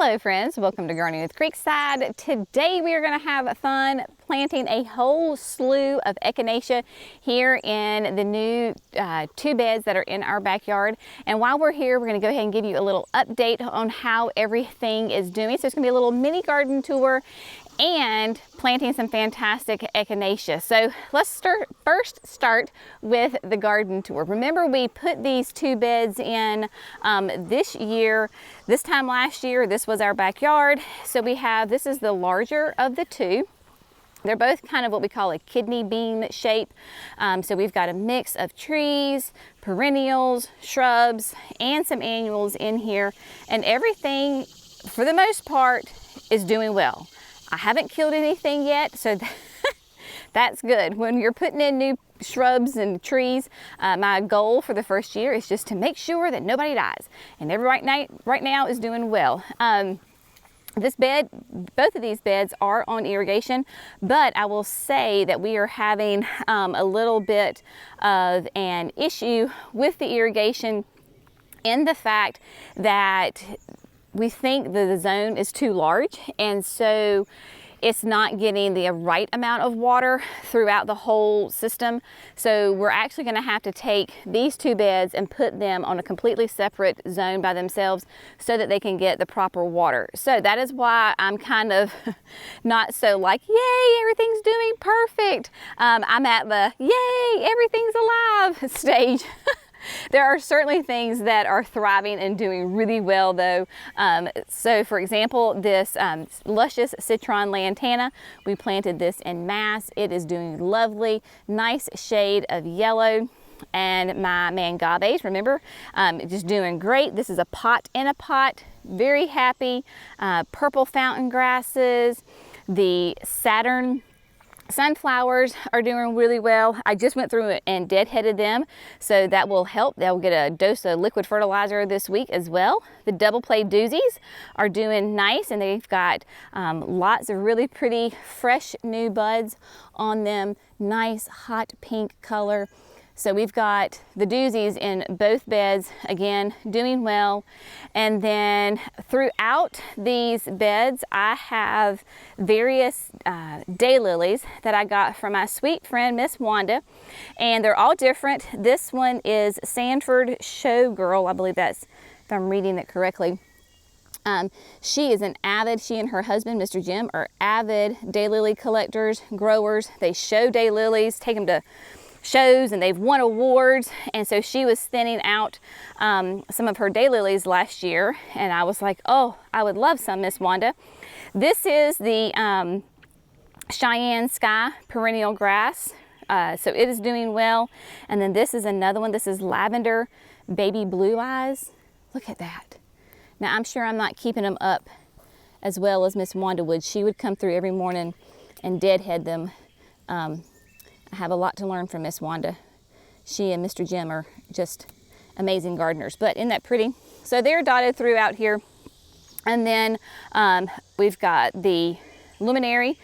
Hello friends, welcome to Gardening with Creekside. Today we are going to have fun planting a whole slew of Echinacea here in the new 2 beds that are in our backyard. And while we're here, we're going to go ahead and give you a little update on how everything is doing. So it's going to be a little mini garden tour and planting some fantastic Echinacea. So let's first start with the garden tour. Remember, we put these 2 beds in this time last year. This was our backyard. So this is the larger of the 2. They're both kind of what we call a kidney bean shape. So we've got a mix of trees, perennials, shrubs, and some annuals in here. And everything, for the most part, is doing well. I haven't killed anything yet, so that's good. When you're putting in new shrubs and trees, my goal for the first year is just to make sure that nobody dies. And right now is doing well. Both of these beds are on irrigation, but I will say that we are having a little bit of an issue with the irrigation in the fact that we think the zone is too large, and so it's not getting the right amount of water throughout the whole system. So we're actually going to have to take these 2 beds and put them on a completely separate zone by themselves so that they can get the proper water. So that is why I'm kind of not so like, yay, everything's doing perfect. I'm at the yay, everything's alive stage. There are certainly things that are thriving and doing really well though. So for example, this luscious Citron Lantana, we planted this in mass. It is doing lovely, nice shade of yellow. And my mangaves, remember, just doing great. This is a pot in a pot, very happy. Purple fountain grasses, the Saturn sunflowers are doing really well. I just went through it and deadheaded them, so that will help. They'll get a dose of liquid fertilizer this week as well. The double play doozies are doing nice, and they've got lots of really pretty fresh new buds on them. Nice hot pink color. So we've got the doozies in both beds, again, doing well. And then throughout these beds, I have various daylilies that I got from my sweet friend, Miss Wanda. And they're all different. This one is Sanford Showgirl, I believe that's, if I'm reading it correctly. She and her husband, Mr. Jim, are avid daylily collectors, growers. They show daylilies, take them to shows, and they've won awards. And so she was thinning out some of her daylilies last year, and I was like, oh, I would love some, Miss Wanda. This is the Cheyenne Sky perennial grass, so it is doing well. And then this is another one. This is Lavender Baby Blue Eyes. Look at that. Now I'm sure I'm not keeping them up as well as Miss Wanda would. She would come through every morning and deadhead them. I have a lot to learn from Miss Wanda. She and Mr. Jim are just amazing gardeners. But isn't that pretty? So they're dotted throughout here. And then we've got the Luminary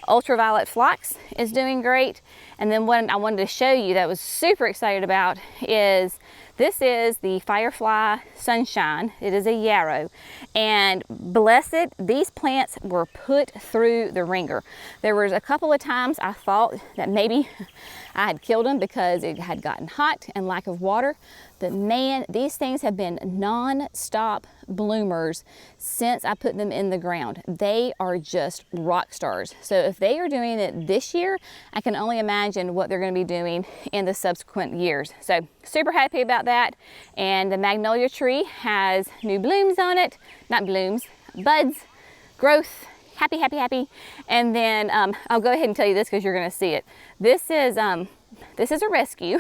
Ultraviolet Phlox is doing great. And then what I wanted to show you that I was super excited about is this is the Firefly Sunshine. It is a yarrow. And bless it, these plants were put through the ringer. There was a couple of times I thought that maybe I had killed them because it had gotten hot and lack of water. But man, these things have been non-stop bloomers since I put them in the ground. They are just rock stars. So if they are doing it this year, I can only imagine what they're going to be doing in the subsequent years. So super happy about that. And the magnolia tree has new blooms on it. Not blooms, buds, growth. Happy, happy, happy. And then I'll go ahead and tell you this because you're going to see it. This is a rescue.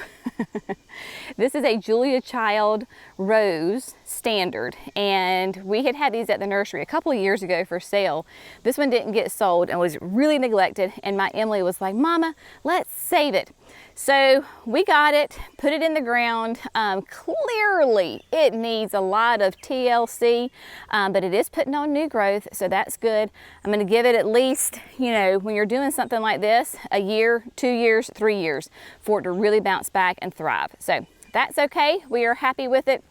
This is a Julia Child Rose Standard, and we had these at the nursery a couple of years ago for sale. This one didn't get sold and was really neglected, and my Emily was like, Mama, let's save it. So we got it, put it in the ground. Clearly it needs a lot of TLC, but it is putting on new growth, so that's good. I'm going to give it at least, when you're doing something like this, a year, 2 years, 3 years for it to really bounce back and thrive. So that's okay. We are happy with it.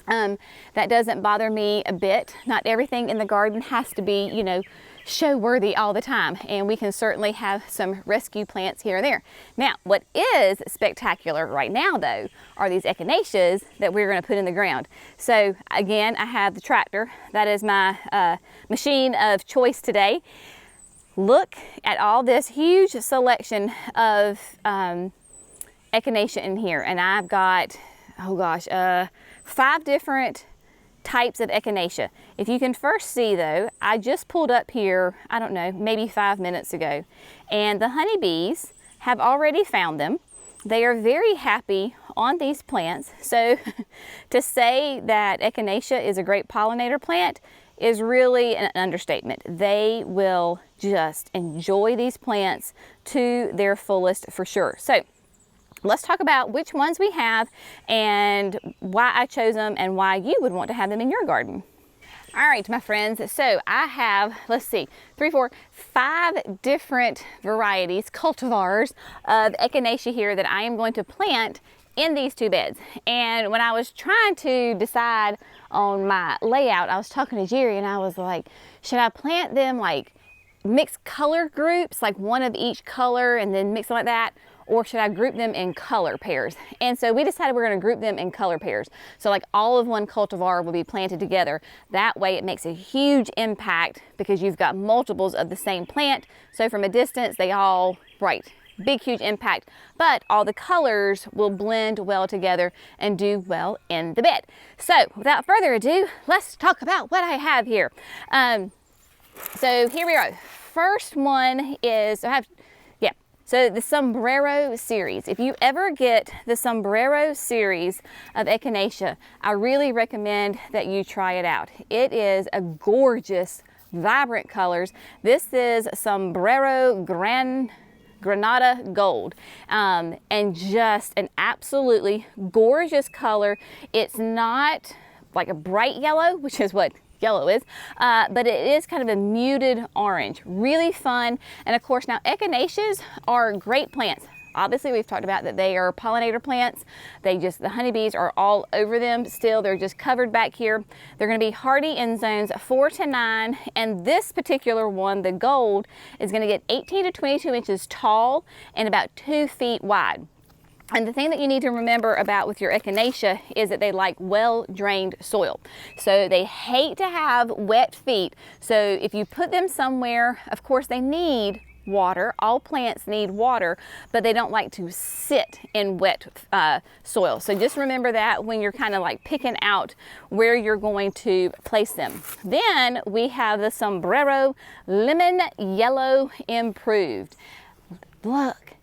That doesn't bother me a bit. Not everything in the garden has to be, you know, show worthy all the time, and we can certainly have some rescue plants here and there. Now, what is spectacular right now though are these Echinaceas that we're going to put in the ground. So again, I have the tractor. That is my machine of choice today. Look at all this huge selection of Echinacea in here, and I've got, oh gosh, 5 different types of Echinacea. If you can first see though, I just pulled up here, I don't know, maybe 5 minutes ago, and the honeybees have already found them. They are very happy on these plants. So to say that Echinacea is a great pollinator plant is really an understatement. They will just enjoy these plants to their fullest for sure. So let's talk about which ones we have and why I chose them and why you would want to have them in your garden. All right, my friends, so I have, let's see, 3, 4, 5 different varieties, cultivars of Echinacea here that I am going to plant in these 2 beds. And when I was trying to decide on my layout, I was talking to Jerry and I was like, should I plant them like mixed color groups, like one of each color and then mix them like that? Or should I group them in color pairs? And so we decided we're going to group them in color pairs. So like all of one cultivar will be planted together. That way it makes a huge impact because you've got multiples of the same plant. So from a distance, they all, right, big, huge impact. But all the colors will blend well together and do well in the bed. So without further ado, let's talk about what I have here. So here we are. First one is, so the Sombrero series. If you ever get the Sombrero series of Echinacea, I really recommend that you try it out. It is a gorgeous, vibrant colors. This is Sombrero Granada Gold, and just an absolutely gorgeous color. It's not like a bright yellow, which is what yellow is, but it is kind of a muted orange. Really fun. And of course, now Echinaceas are great plants. Obviously, we've talked about that they are pollinator plants. The honeybees are all over them still. They're just covered back here. They're going to be hardy in zones 4 to 9. And this particular one, the gold, is going to get 18 to 22 inches tall and about 2 feet wide. And the thing that you need to remember about with your Echinacea is that they like well-drained soil. So they hate to have wet feet. So if you put them somewhere, of course they need water. All plants need water, but they don't like to sit in wet soil. So just remember that when you're kind of like picking out where you're going to place them. Then we have the Sombrero Lemon Yellow Improved. Look.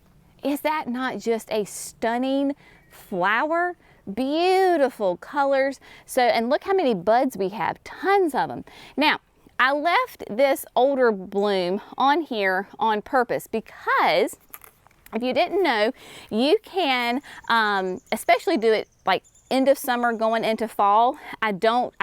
Is that not just a stunning flower? Beautiful colors. So, and look how many buds we have, tons of them. Now, I left this older bloom on here on purpose because if you didn't know, you can especially do it like end of summer going into fall. I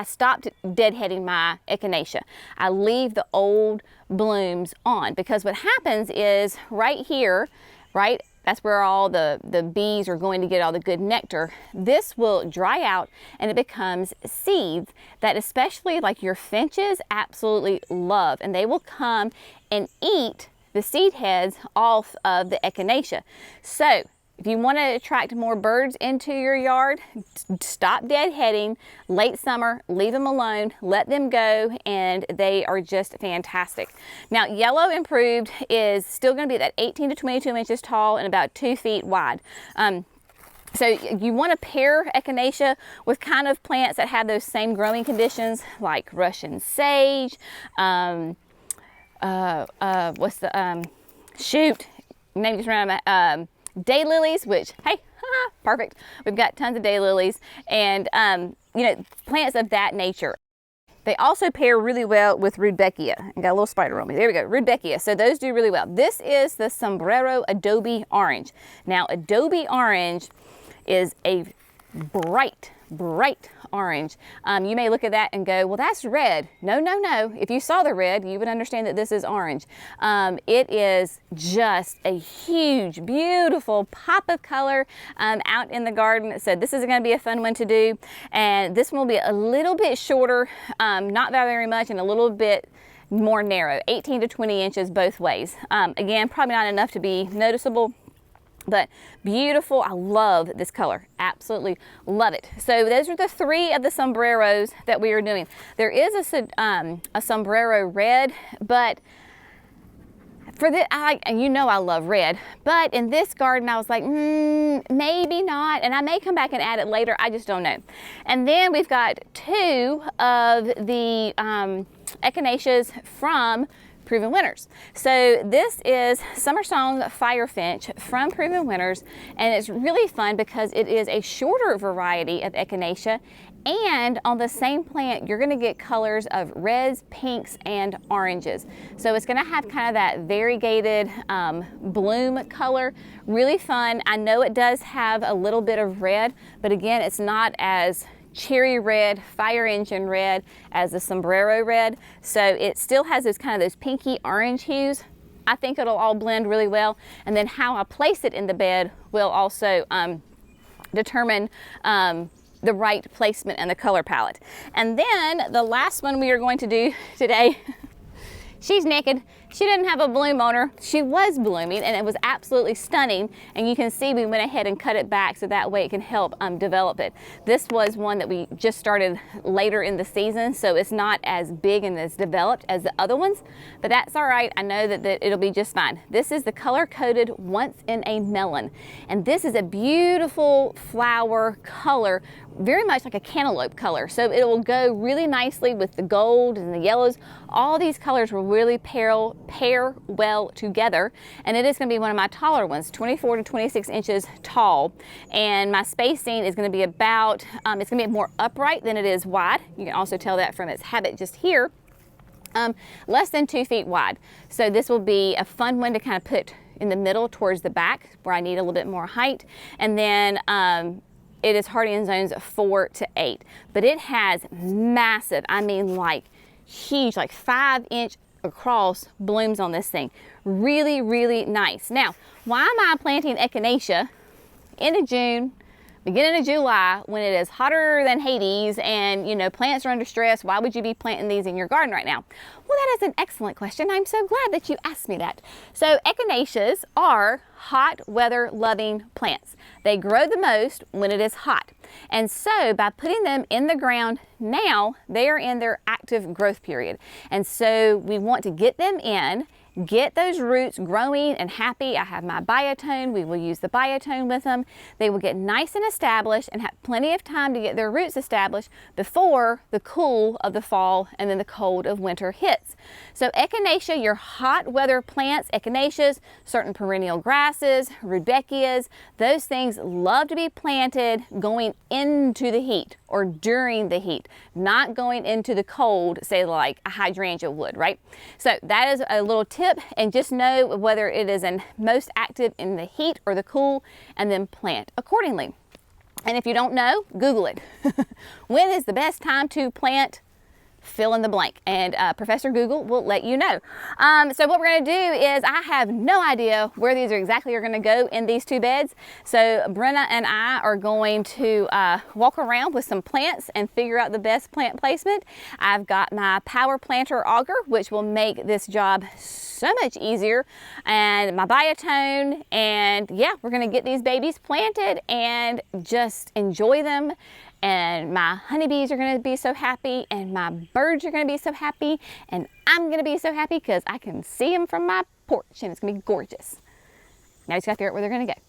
stopped deadheading my Echinacea. I leave the old blooms on because what happens is right here, right? That's where all the bees are going to get all the good nectar. This will dry out and it becomes seeds that especially like your finches absolutely love. And they will come and eat the seed heads off of the Echinacea. So if you want to attract more birds into your yard, stop deadheading. Late summer, leave them alone, let them go, and they are just fantastic. Now, Yellow Improved is still going to be that 18 to 22 inches tall and about 2 feet wide. So you want to pair Echinacea with kind of plants that have those same growing conditions like Russian sage, name just ran out. Daylilies, which, hey, perfect. We've got tons of daylilies and, you know, plants of that nature. They also pair really well with Rudbeckia. I got a little spider on me. There we go, Rudbeckia. So those do really well. This is the Sombrero Adobe Orange. Now, Adobe Orange is a bright, bright orange. You may look at that and go, well, that's red. No, no, no. If you saw the red, you would understand that this is orange. It is just a huge, beautiful pop of color out in the garden. So this is going to be a fun one to do. And this one will be a little bit shorter, not very much, and a little bit more narrow, 18 to 20 inches both ways. Again, probably not enough to be noticeable, but beautiful. I love this color, absolutely love it. So those are the 3 of the sombreros that we are doing. There is a sombrero red, but for this, and you know I love red, but in this garden I was like, maybe not, and I may come back and add it later, I just don't know. And then we've got 2 of the Echinaceas from Proven Winners. So this is Summer Song Firefinch from Proven Winners, and it's really fun because it is a shorter variety of Echinacea, and on the same plant you're going to get colors of reds, pinks, and oranges. So it's going to have kind of that variegated bloom color. Really fun. I know it does have a little bit of red, but again, it's not as cherry red, fire engine red as the sombrero red. So it still has those kind of those pinky orange hues. I think it'll all blend really well. And then how I place it in the bed will also determine the right placement and the color palette. And then the last one we are going to do today, she's naked. She didn't have a bloom on her. She was blooming and it was absolutely stunning. And you can see we went ahead and cut it back so that way it can help develop it. This was one that we just started later in the season, so it's not as big and as developed as the other ones, but that's all right. I know that it'll be just fine. This is the color coded Once in a Melon. And this is a beautiful flower color, very much like a cantaloupe color. So it will go really nicely with the gold and the yellows. All these colors will really pair well together, and it is going to be one of my taller ones, 24 to 26 inches tall, and my spacing is going to be about it's going to be more upright than it is wide. You can also tell that from its habit just here, less than 2 feet wide. So this will be a fun one to kind of put in the middle towards the back where I need a little bit more height. And then it is hardy in zones 4 to 8, but it has massive, I mean like huge, like 5-inch across blooms on this thing. Really, really nice. Now, why am I planting Echinacea end of June, beginning of July, when it is hotter than Hades and, you know, plants are under stress? Why would you be planting these in your garden right now? Well, that is an excellent question. I'm so glad that you asked me that. So Echinaceas are hot weather loving plants. They grow the most when it is hot. And so by putting them in the ground now, they are in their active growth period. And so we want to get them in, get those roots growing and happy. I have my biotone. We will use the biotone with them. They will get nice and established and have plenty of time to get their roots established before the cool of the fall and then the cold of winter hits. So Echinacea, your hot weather plants, Echinaceas, certain perennial grasses, rudbeckias, those things love to be planted going into the heat or during the heat, not going into the cold, say like a hydrangea would, right? So that is a little tip, and just know whether it is most active in the heat or the cool, and then plant accordingly. And if you don't know, Google it. When is the best time to plant? Fill in the blank, and Professor Google will let you know. So what we're going to do is, I have no idea where these are going to go in these 2 beds. So Brenna and I are going to walk around with some plants and figure out the best plant placement. I've got my power planter auger, which will make this job so much easier, and my biotone, and yeah, we're going to get these babies planted and just enjoy them. And my honeybees are going to be so happy, and my birds are going to be so happy, and I'm going to be so happy because I can see them from my porch, and it's going to be gorgeous. Now we just got to figure out where they're going to go.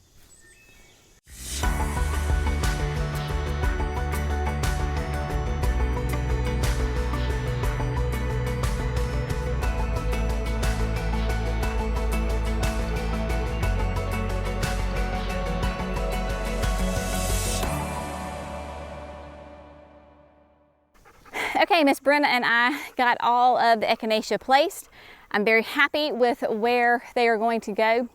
Okay, Miss Brenna and I got all of the Echinacea placed. I'm very happy with where they are going to go.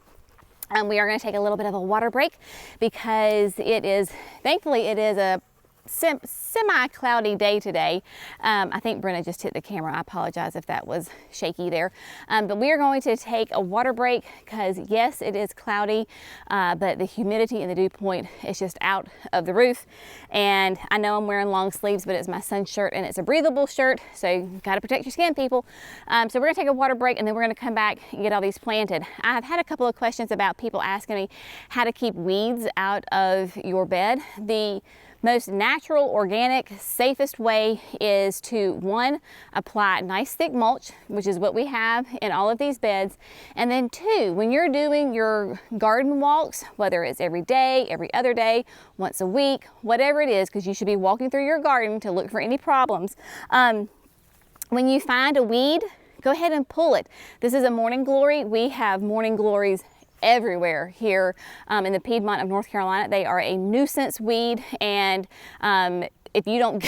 We are going to take a little bit of a water break because it is, thankfully it is a semi-cloudy day today. I think Brenna just hit the camera. I apologize if that was shaky there. But we are going to take a water break because yes, it is cloudy, but the humidity and the dew point is just out of the roof. And I know I'm wearing long sleeves, but it's my son's shirt and it's a breathable shirt, so you gotta protect your skin, people. So we're gonna take a water break and then we're gonna come back and get all these planted. I've had a couple of questions about people asking me how to keep weeds out of your bed. The most natural, organic, safest way is to, one, apply nice thick mulch, which is what we have in all of these beds. And then two, when you're doing your garden walks, whether it's every day, every other day, once a week, whatever it is, because you should be walking through your garden to look for any problems. When you find a weed, go ahead and pull it. This is a morning glory. We have morning glories everywhere here in the Piedmont of North Carolina. They are a nuisance weed, and if you don't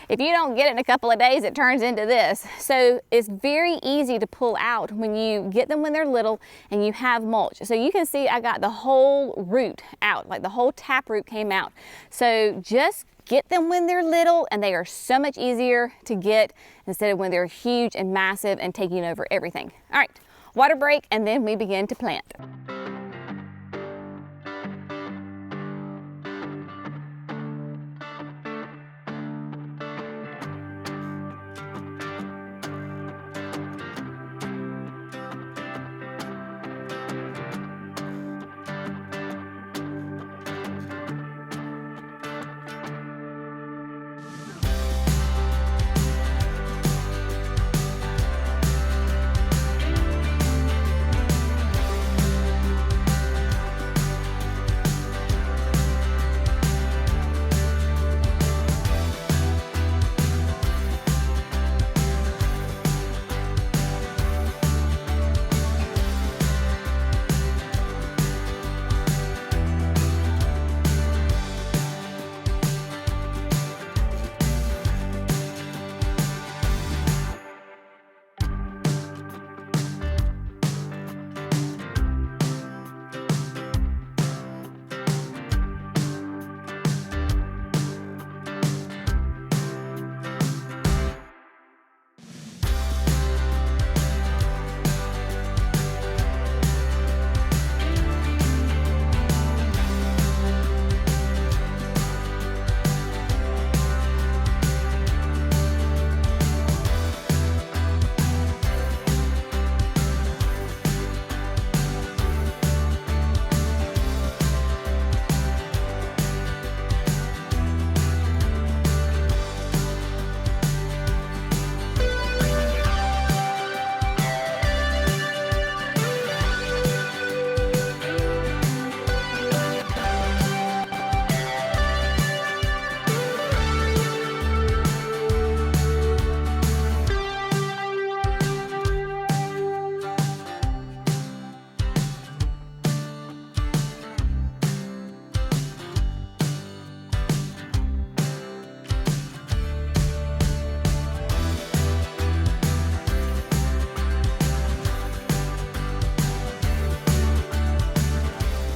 get it in a couple of days, it turns into this. So it's very easy to pull out when you get them when they're little and you have mulch. So you can see I got the whole root out, like the whole tap root came out. So just get them when they're little, and they are so much easier to get instead of when they're huge and massive and taking over everything. All right. Water break, and then we begin to plant.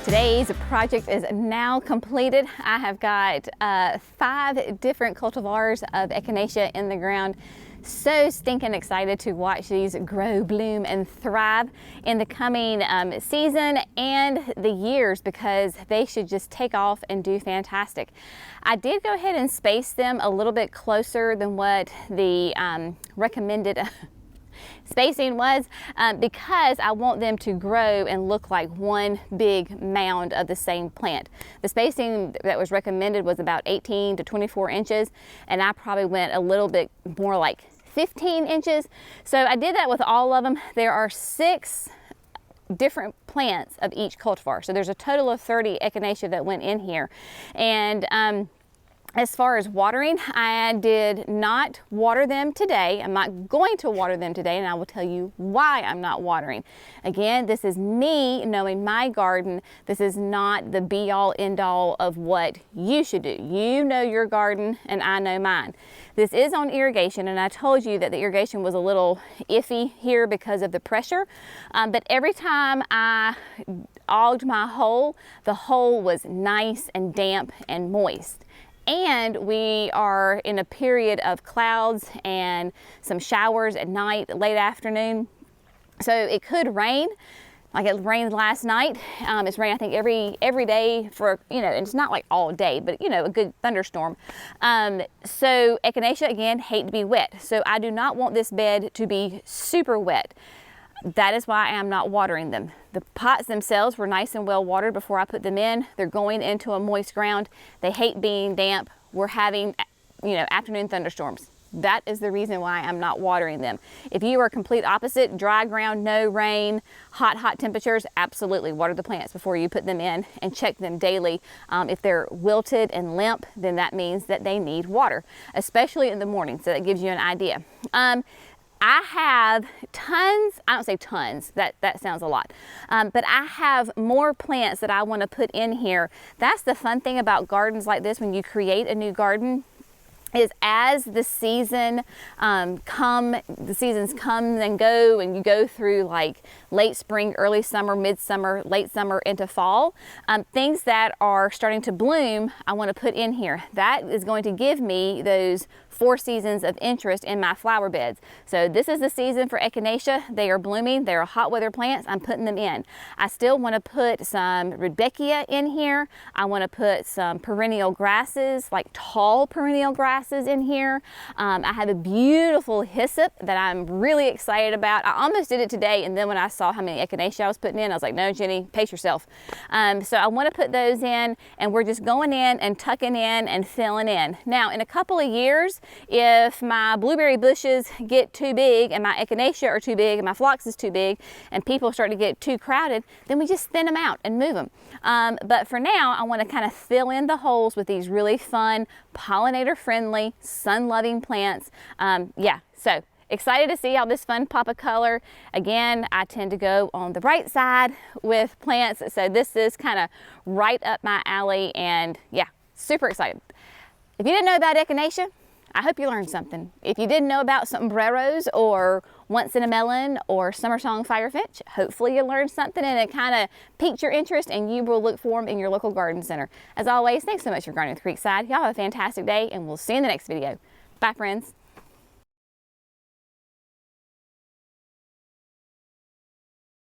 Today's project is now completed. I have got 5 different cultivars of Echinacea in the ground. So stinking excited to watch these grow, bloom, and thrive in the coming season and the years, because they should just take off and do fantastic. I did go ahead and space them a little bit closer than what the recommended spacing was, because I want them to grow and look like one big mound of the same plant. The spacing that was recommended was about 18 to 24 inches, and I probably went a little bit more like 15 inches. So I did that with all of them. There are 6 different plants of each cultivar. So there's a total of 30 Echinacea that went in here. And as far as watering, I did not water them today. I'm not going to water them today, and I will tell you why I'm not watering. Again, this is me knowing my garden. This is not the be-all, end-all of what you should do. You know your garden, and I know mine. This is on irrigation, and I told you that the irrigation was a little iffy here because of the pressure. But every time I auged my hole, the hole was nice and damp and moist. And we are in a period of clouds and some showers at night, late afternoon. So it could rain, like it rained last night. It's rained, I think, every day for, and it's not like all day, but a good thunderstorm. So Echinacea, again, hate to be wet. So I do not want this bed to be super wet. That is why I am not watering them. The pots themselves were nice and well watered before I put them in. They're going into a moist ground. They hate being damp. We're having, afternoon thunderstorms. That is the reason why I'm not watering them. If you are complete opposite, dry ground, no rain, hot temperatures, absolutely water the plants before you put them in and check them daily. If they're wilted and limp, then that means that they need water, especially in the morning. So that gives you an idea. I have tons, I don't say tons, that sounds a lot, but I have more plants that I want to put in here. That's the fun thing about gardens like this when you create a new garden, is as the seasons come and go, and you go through like late spring, early summer, midsummer, late summer into fall, things that are starting to bloom, I want to put in here. That is going to give me those 4 seasons of interest in my flower beds. So this is the season for Echinacea. They are blooming. They're hot weather plants. I'm putting them in. I still want to put some Rudbeckia in here. I want to put some perennial grasses, like tall perennial grasses in here. I have a beautiful hyssop that I'm really excited about. I almost did it today, and then when I saw how many Echinacea I was putting in, I was like, no, Jenny, pace yourself. So I want to put those in, and we're just going in and tucking in and filling in. Now, in a couple of years, if my blueberry bushes get too big and my Echinacea are too big and my phlox is too big and people start to get too crowded, then we just thin them out and move them. But for now, I want to kind of fill in the holes with these really fun, pollinator-friendly, sun-loving plants. So excited to see all this fun pop of color. Again, I tend to go on the bright side with plants, so this is kind of right up my alley, and yeah, super excited. If you didn't know about Echinacea, I hope you learned something. If you didn't know about sombreros or once in a melon or summer song firefinch, hopefully you learned something and it kind of piqued your interest, and you will look for them in your local garden center. As always, thanks so much for gardening with Creekside. Y'all have a fantastic day, and we'll see you in the next video. Bye, friends.